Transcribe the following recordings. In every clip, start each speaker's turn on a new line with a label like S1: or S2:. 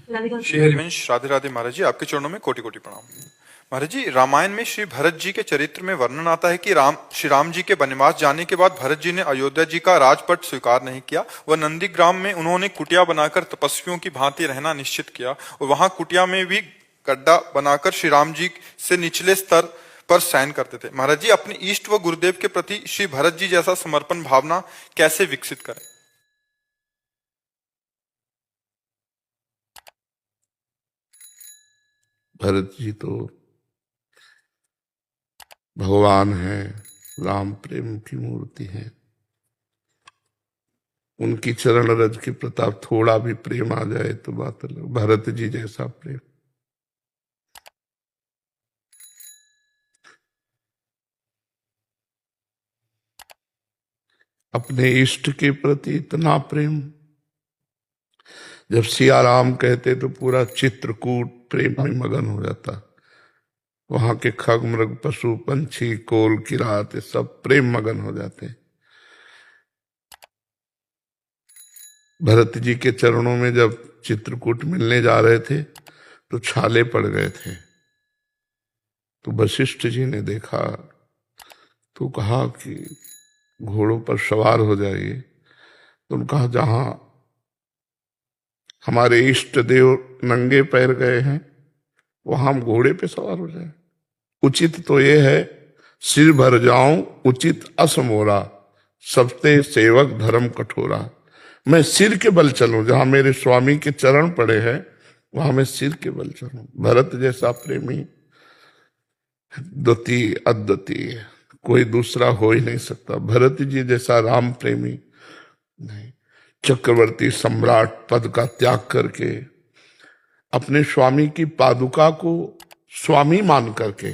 S1: श्री हरिवंश राधे राधे महाराज जी, आपके चरणों में कोटि कोटि प्रणाम। महाराज जी, रामायण में श्री भरत जी के चरित्र में वर्णन आता है कि श्री राम जी के वनवास जाने के बाद भरत जी ने अयोध्या जी का राजपट स्वीकार नहीं किया। वह नंदीग्राम में उन्होंने कुटिया बनाकर तपस्वियों की भांति रहना निश्चित किया और वहां कुटिया में भी गड्ढा बनाकर श्री राम जी से निचले स्तर पर शयन करते थे। महाराज जी, अपने इष्ट व गुरुदेव के प्रति श्री भरत जी जैसा समर्पण भावना कैसे विकसित करें?
S2: भरत जी तो भगवान है, राम प्रेम की मूर्ति है। उनकी चरण रज के प्रताप थोड़ा भी प्रेम आ जाए तो बात अलग। भरत जी जैसा प्रेम अपने इष्ट के प्रति इतना प्रेम, जब सिया राम कहते तो पूरा चित्रकूट प्रेम में मगन हो जाता। वहां के खग मृग पशु पंछी कोल किरात सब प्रेम मगन हो जाते। भरत जी के चरणों में जब चित्रकूट मिलने जा रहे थे तो छाले पड़ गए थे। तो वशिष्ठ जी ने देखा तो कहा कि घोड़ों पर सवार हो जाइए। तो उन्होंने कहा जहां हमारे इष्ट देव नंगे पैर गए हैं वहां हम घोड़े पे सवार हो जाए। उचित तो ये है सिर भर जाऊं उचित असमोरा, सबते सेवक धर्म कठोरा। मैं सिर के बल चलूं, जहां मेरे स्वामी के चरण पड़े हैं वहां मैं सिर के बल चलूं। भरत जैसा प्रेमी द्वितीय अद्वितीय कोई दूसरा हो ही नहीं सकता। भरत जी जैसा राम प्रेमी नहीं। चक्रवर्ती सम्राट पद का त्याग करके अपने स्वामी की पादुका को स्वामी मान करके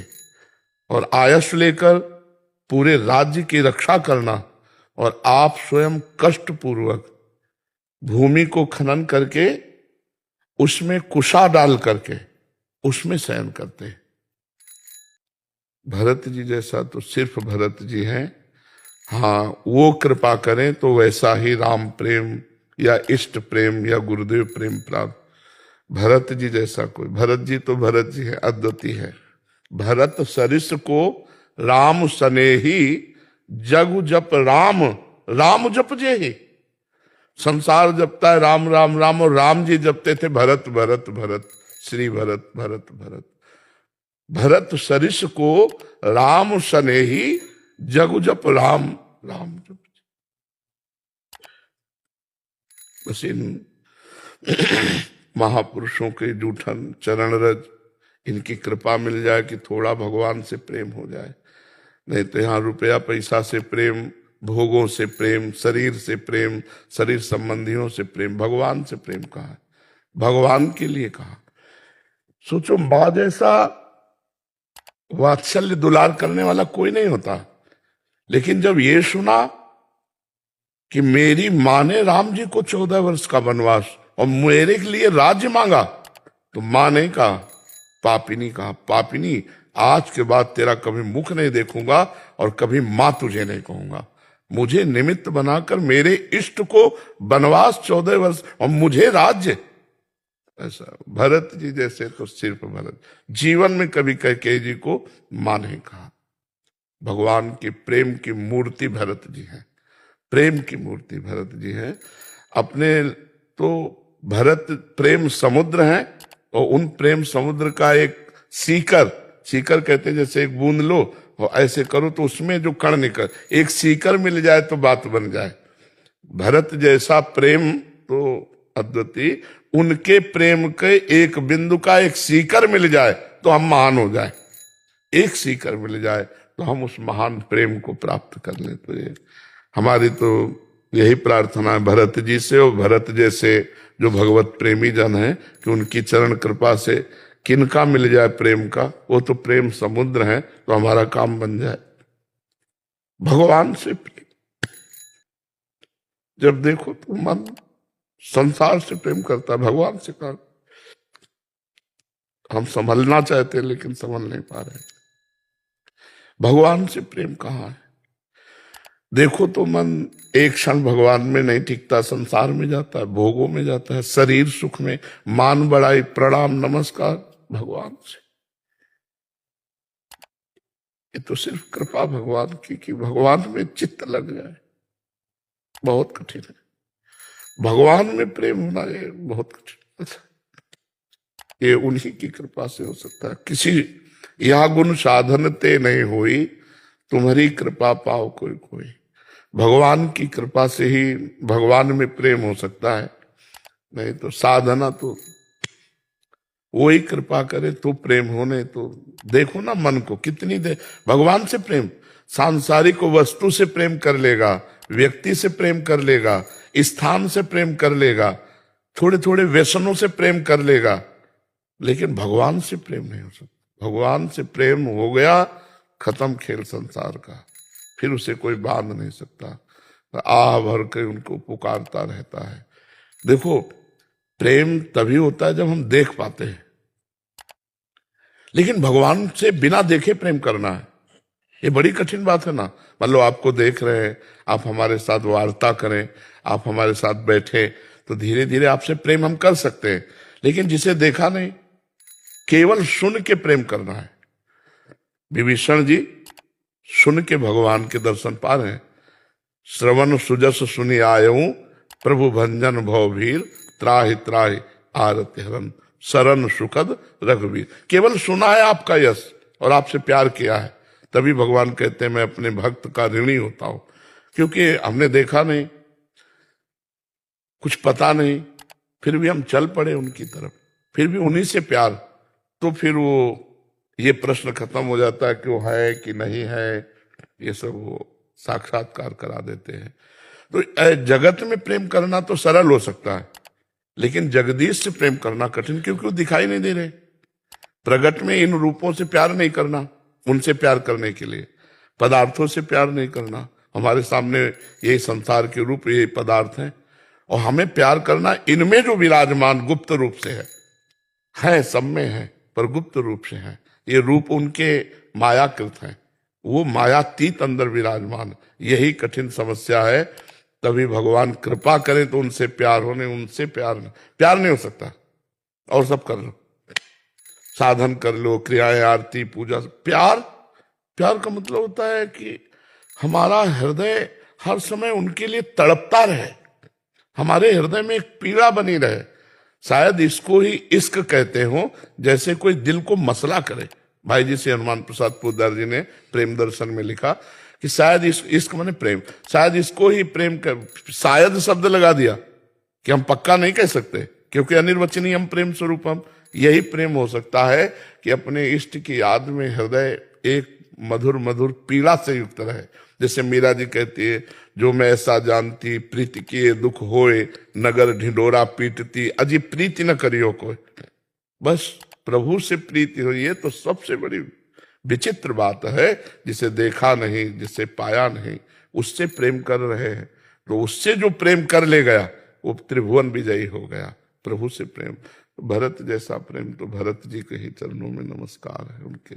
S2: और आयस लेकर पूरे राज्य की रक्षा करना, और आप स्वयं कष्ट पूर्वक भूमि को खनन करके उसमें कुशा डाल करके उसमें शयन करते हैं। भरत जी जैसा तो सिर्फ भरत जी हैं। हाँ, वो कृपा करें तो वैसा ही राम प्रेम या इष्ट प्रेम या गुरुदेव प्रेम प्राप्त। भरत जी जैसा कोई, भरत जी तो भरत जी है, अद्वितीय है। भरत सरिस को राम सनेही, जग जप राम राम जप जे ही। संसार जपता है राम राम राम, और राम जी जपते थे भरत भरत भरत, श्री भरत भरत भरत। भरत सरिस को राम सनेही, जग जप राम राम जप। बस इन महापुरुषों के जूठन चरण रज, इनकी कृपा मिल जाए कि थोड़ा भगवान से प्रेम हो जाए। नहीं तो यहाँ रुपया पैसा से प्रेम, भोगों से प्रेम, शरीर से प्रेम, शरीर संबंधियों से प्रेम, भगवान से प्रेम कहाँ है? भगवान के लिए कहा। सोचो, मां जैसा वात्सल्य दुलार करने वाला कोई नहीं होता। लेकिन जब ये सुना कि मेरी मां ने राम जी को 14 वर्ष का वनवास और मेरे के लिए राज्य मांगा, तो मां ने कहा, पापिनी कहा, पापिनी आज के बाद तेरा कभी मुख नहीं देखूंगा और कभी मां तुझे नहीं कहूंगा। मुझे निमित्त बनाकर मेरे इष्ट को वनवास 14 वर्ष और मुझे राज्य। ऐसा भरत जी जैसे तो सिर्फ भरत। जीवन में कभी कैकेयी जी को मां नहीं कहा। भगवान की प्रेम की मूर्ति भरत जी है, प्रेम की मूर्ति भरत जी है। अपने तो भरत प्रेम समुद्र है, और उन प्रेम समुद्र का एक सीकर, सीकर कहते हैं जैसे एक बूंद लो और ऐसे करो तो उसमें जो कण निकल, एक सीकर मिल जाए तो बात बन जाए। भरत जैसा प्रेम तो अद्वितीय। उनके प्रेम के एक बिंदु का एक सीकर मिल जाए तो हम महान हो जाए। एक सीकर मिल जाए तो हम उस महान प्रेम को प्राप्त कर ले। तो ये हमारी तो यही प्रार्थना है भरत जी से और भरत जैसे जो भगवत प्रेमी जन है, कि उनकी चरण कृपा से किनका मिल जाए प्रेम का। वो तो प्रेम समुद्र है, तो हमारा काम बन जाए भगवान से प्रेम। जब देखो तो मन संसार से प्रेम करता है, भगवान से कर। हम संभलना चाहते हैं लेकिन संभल नहीं पा रहे। भगवान से प्रेम कहाँ है? देखो तो मन एक क्षण भगवान में नहीं टिकता, संसार में जाता है, भोगों में जाता है, शरीर सुख में, मान बढ़ाई, प्रणाम नमस्कार भगवान से। ये तो सिर्फ कृपा भगवान की कि भगवान में चित्त लग जाए, बहुत कठिन है। भगवान में प्रेम होना ये बहुत कठिन है। ये उन्हीं की कृपा से हो सकता है। किसी यह गुण साधन ते नहीं हुई, तुम्हारी कृपा पाओ कोई कोई। भगवान की कृपा से ही भगवान में प्रेम हो सकता है, नहीं तो साधना तो वही कृपा करे तो प्रेम होने। तो देखो ना मन को कितनी देर भगवान से प्रेम, सांसारिक वस्तु से प्रेम कर लेगा, व्यक्ति से प्रेम कर लेगा, स्थान से प्रेम कर लेगा, थोड़े थोड़े व्यसनों से प्रेम कर लेगा, लेकिन भगवान से प्रेम नहीं हो सकता। भगवान से प्रेम हो गया, खत्म खेल संसार का, फिर उसे कोई बांध नहीं सकता। आह भर के उनको पुकारता रहता है। देखो प्रेम तभी होता है जब हम देख पाते हैं, लेकिन भगवान से बिना देखे प्रेम करना है, ये बड़ी कठिन बात है ना। मतलब आपको देख रहे हैं, आप हमारे साथ वार्ता करें, आप हमारे साथ बैठे, तो धीरे धीरे आपसे प्रेम हम कर सकते हैं, लेकिन जिसे देखा नहीं, केवल सुन के प्रेम करना है। विभीषण जी सुन के भगवान के दर्शन पा रहे हैं। श्रवण सुजस सुनि आयऊ, प्रभु भंजन भवभीर, त्राहि त्राहि आरति हरन, शरण सुखद रघुवीर। केवल सुना है आपका यश और आपसे प्यार किया है, तभी भगवान कहते हैं मैं अपने भक्त का ऋणी होता हूं। क्योंकि हमने देखा नहीं, कुछ पता नहीं, फिर भी हम चल पड़े उनकी तरफ, फिर भी उन्हीं से प्यार, तो फिर वो ये प्रश्न खत्म हो जाता है कि वो है कि नहीं है, ये सब वो साक्षात्कार करा देते हैं। तो जगत में प्रेम करना तो सरल हो सकता है, लेकिन जगदीश से प्रेम करना कठिन, क्योंकि वो दिखाई नहीं दे रहे। प्रगट में इन रूपों से प्यार नहीं करना, उनसे प्यार करने के लिए पदार्थों से प्यार नहीं करना। हमारे सामने ये संसार के रूप, ये पदार्थ हैं, और हमें प्यार करना इनमें जो विराजमान गुप्त रूप से है सब में है, पर गुप्त रूप से है। ये रूप उनके मायाकृत हैं, वो मायातीत अंदर विराजमान। यही कठिन समस्या है। तभी भगवान कृपा करें तो उनसे प्यार होने, उनसे प्यार नहीं हो सकता। और सब कर लो, साधन कर लो, क्रियाएं, आरती, पूजा, प्यार का मतलब होता है कि हमारा हृदय हर समय उनके लिए तड़पता रहे, हमारे हृदय में एक पीड़ा बनी रहे। शायद इसको ही इश्क कहते हो, जैसे कोई दिल को मसला करे। भाई जी से हनुमान प्रसाद पोद्दार जी ने प्रेम दर्शन में लिखा कि शायद इश्क माने प्रेम, शायद इसको ही प्रेम शायद शब्द लगा दिया कि हम पक्का नहीं कह सकते, क्योंकि अनिर्वचनीय हम प्रेम स्वरूपम। यही प्रेम हो सकता है कि अपने इष्ट की याद में हृदय एक मधुर मधुर पीड़ा से युक्त रहे। जैसे मीरा जी कहती है, जो मैं ऐसा जानती, प्रीति किए दुख होए, नगर ढिंडोरा पीटती, अजी प्रीति न करियो कोई। बस प्रभु से प्रीति हो, ये तो सबसे बड़ी विचित्र बात है। जिसे देखा नहीं, जिसे पाया नहीं, उससे प्रेम कर रहे हैं, तो उससे जो प्रेम कर ले गया वो त्रिभुवन विजयी हो गया। प्रभु से प्रेम, भरत जैसा प्रेम तो भरत जी के ही चरणों में नमस्कार है, उनके